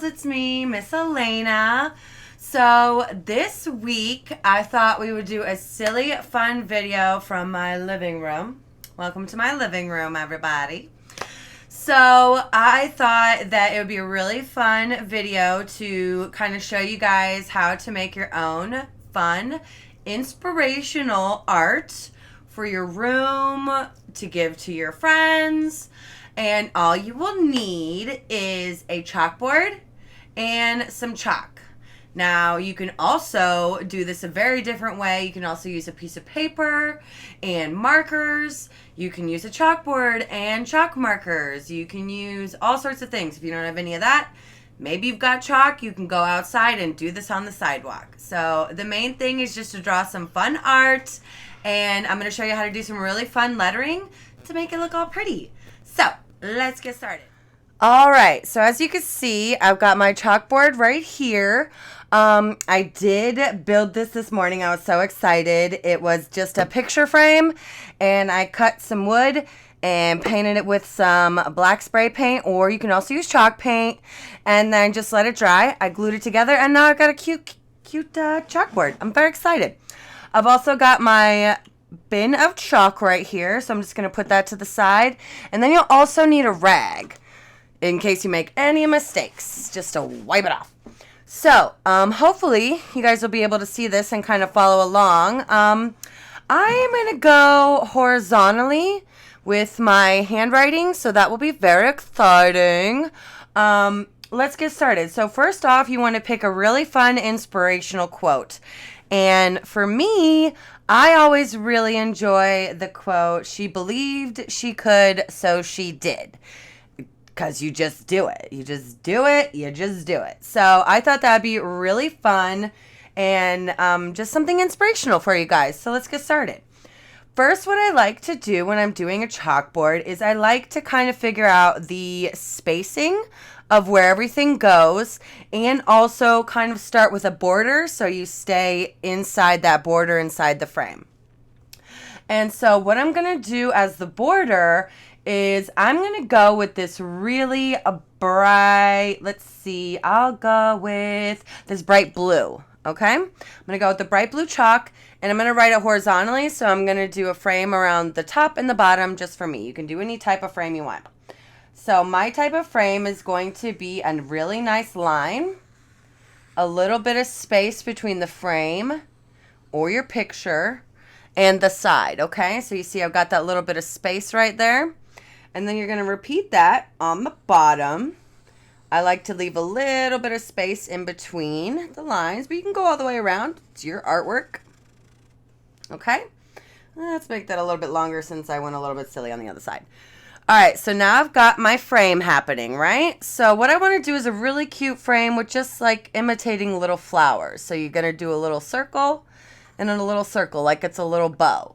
it's me, Miss Alaina. So this week I thought we would do a silly, fun video from my living room. Welcome to my living room, everybody. So I thought that it would be a really fun video to kind of show you guys how to make your own fun, inspirational art for your room to give to your friends. And all you will need is a chalkboard and some chalk. Now, you can also do this a very different way. You can also use a piece of paper and markers. You can use a chalkboard and chalk markers. You can use all sorts of things. If you don't have any of that, maybe you've got chalk, you can go outside and do this on the sidewalk. So the main thing is just to draw some fun art, and I'm going to show you how to do some really fun lettering to make it look all pretty. So let's get started. All right, so as you can see, I've got my chalkboard right here. I did build this morning. I was so excited. It was just a picture frame, and I cut some wood and painted it with some black spray paint, or you can also use chalk paint, and then just let it dry. I glued it together, and now I've got a cute chalkboard. I'm very excited. I've also got my bin of chalk right here, so I'm just going to put that to the side, and then you'll also need a rag in case you make any mistakes, just to wipe it off. So, hopefully you guys will be able to see this and kind of follow along. I am going to go horizontally with my handwriting, so that will be very exciting. Let's get started. So first off, you want to pick a really fun, inspirational quote. And for me, I always really enjoy the quote, "She believed she could, so she did." Because you just do it. You just do it. You just do it. So I thought that'd be really fun and just something inspirational for you guys. So let's get started. First, what I like to do when I'm doing a chalkboard is I like to kind of figure out the spacing of where everything goes, and also kind of start with a border so you stay inside that border inside the frame. And so what I'm going to do as the border is I'm going to go with this really bright, let's see, I'll go with this bright blue, okay? I'm going to go with the bright blue chalk, and I'm going to write it horizontally, so I'm going to do a frame around the top and the bottom just for me. You can do any type of frame you want. So my type of frame is going to be a really nice line, a little bit of space between the frame or your picture and the side, okay? So you see I've got that little bit of space right there. And then you're going to repeat that on the bottom. I like to leave a little bit of space in between the lines, but you can go all the way around. It's your artwork. Okay? Let's make that a little bit longer since I went a little bit silly on the other side. All right, so now I've got my frame happening, right? So what I want to do is a really cute frame with just like imitating little flowers. So you're going to do a little circle and then a little circle like it's a little bow.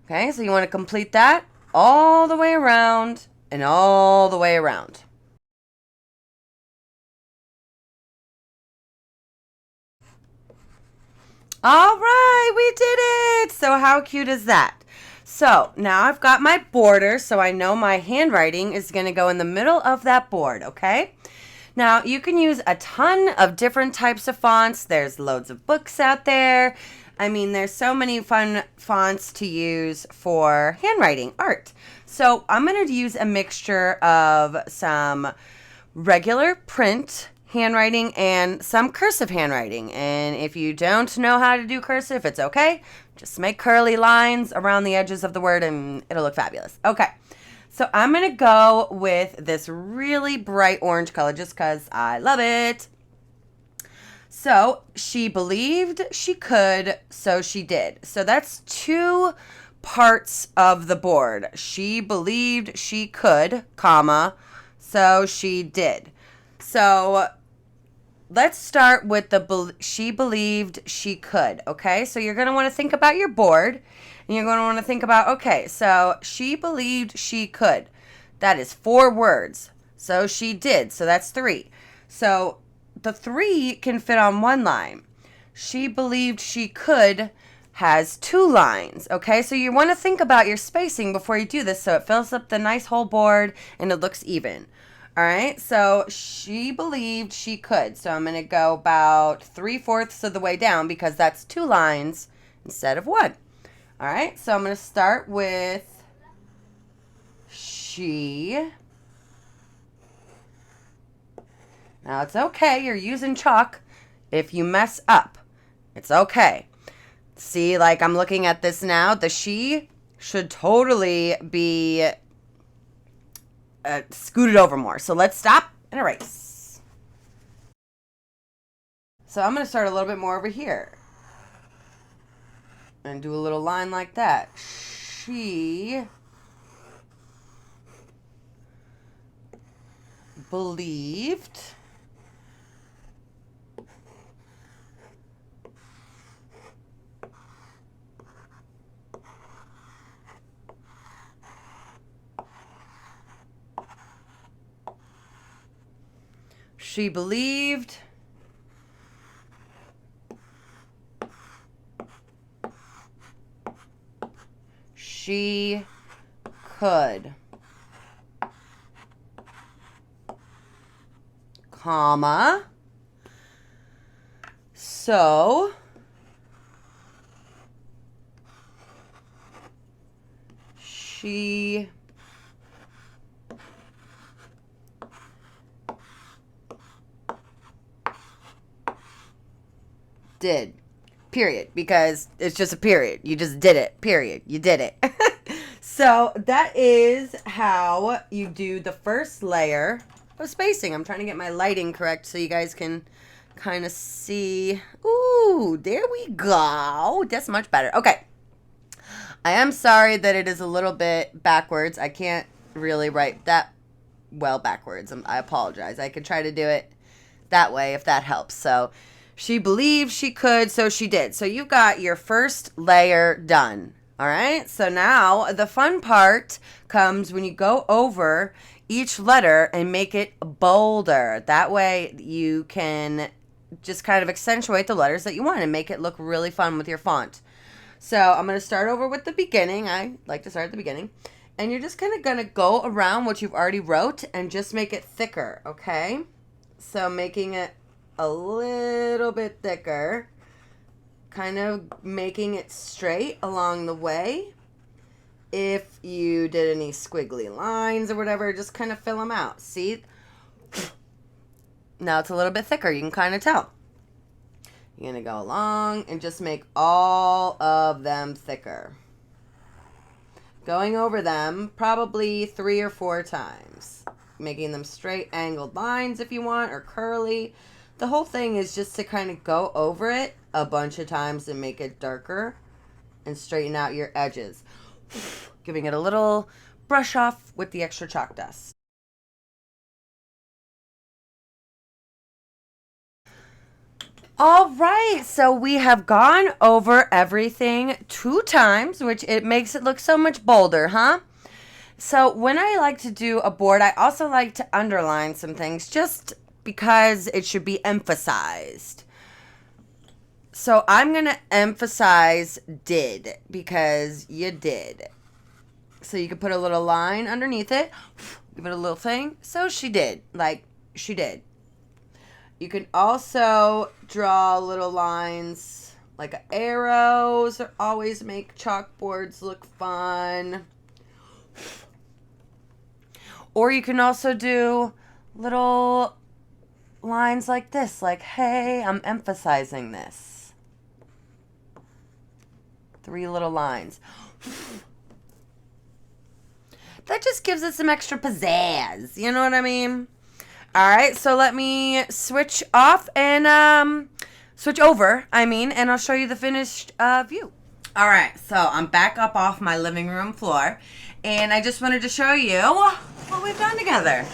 Okay, so you want to complete that all the way around and all the way around. All right, we did it. So how cute is that? So now I've got my border, so I know my handwriting is going to go in the middle of that board, okay? Now, you can use a ton of different types of fonts. There's loads of books out there. I mean, there's so many fun fonts to use for handwriting art. So I'm going to use a mixture of some regular print handwriting and some cursive handwriting. And if you don't know how to do cursive, it's okay. Just make curly lines around the edges of the word and it'll look fabulous. Okay, so I'm going to go with this really bright orange color just because I love it. So, she believed she could, so she did. So that's two parts of the board. She believed she could, comma, so she did. So let's start with the she believed she could, okay? So you're going to want to think about your board, and you're going to want to think about, okay, so she believed she could. That is 4 words. So she did. So that's 3. So the 3 can fit on 1 line. She believed she could has 2 lines, okay? So you want to think about your spacing before you do this so it fills up the nice whole board and it looks even. All right, so she believed she could. So I'm going to go about 3/4 of the way down because that's 2 lines instead of 1. All right, so I'm going to start with she. Now, it's okay. You're using chalk. If you mess up, it's okay. See, like I'm looking at this now. The she should totally be scooted over more. So let's stop and erase. So I'm going to start a little bit more over here. And do a little line like that. She believed she believed she could, comma, so she did. Period. Because it's just a period. You just did it. Period. You did it. So that is how you do the first layer of spacing. I'm trying to get my lighting correct so you guys can kind of see. Ooh, there we go. That's much better. Okay. I am sorry that it is a little bit backwards. I can't really write that well backwards. I apologize. I could try to do it that way if that helps. So she believed she could, so she did. So you got your first layer done. All right. So now the fun part comes when you go over each letter and make it bolder. That way you can just kind of accentuate the letters that you want and make it look really fun with your font. So I'm going to start over with the beginning. I like to start at the beginning. And you're just kind of going to go around what you've already wrote and just make it thicker, okay? So making it a little bit thicker, kind of making it straight along the way. If you did any squiggly lines or whatever, just kind of fill them out. See? Now it's a little bit thicker. You can kind of tell. You're going to go along and just make all of them thicker. Going over them probably 3 or 4 times. Making them straight angled lines if you want, or curly. The whole thing is just to kind of go over it a bunch of times and make it darker and straighten out your edges. Giving it a little brush off with the extra chalk dust. All right, so we have gone over everything 2 times, which it makes it look so much bolder, huh? So when I like to do a board, I also like to underline some things just because it should be emphasized. So I'm going to emphasize did because you did. So you could put a little line underneath it, give it a little thing. So she did, like she did. You can also draw little lines like arrows. Always make chalkboards look fun. Or you can also do little lines like this, like, hey, I'm emphasizing this. 3 little lines. That just gives it some extra pizzazz. You know what I mean? All right, so let me switch off and switch over, and I'll show you the finished view. All right, so I'm back up off my living room floor, and I just wanted to show you what we've done together.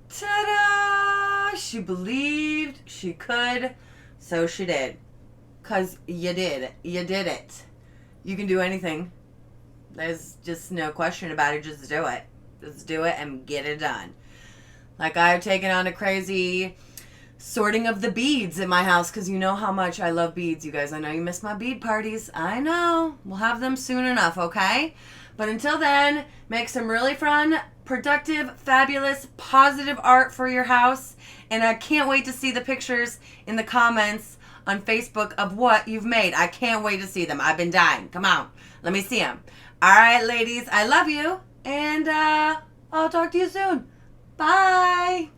Ta-da! She believed she could, so she did. Because you did. You did it. You can do anything. There's just no question about it. Just do it. Just do it and get it done. Like, I've taken on a crazy sorting of the beads at my house because you know how much I love beads, you guys. I know you miss my bead parties. I know. We'll have them soon enough, okay? But until then, make some really fun, productive, fabulous, positive art for your house. And I can't wait to see the pictures in the comments on Facebook of what you've made. I can't wait to see them. I've been dying. Come on. Let me see them. All right, ladies. I love you. And I'll talk to you soon. Bye.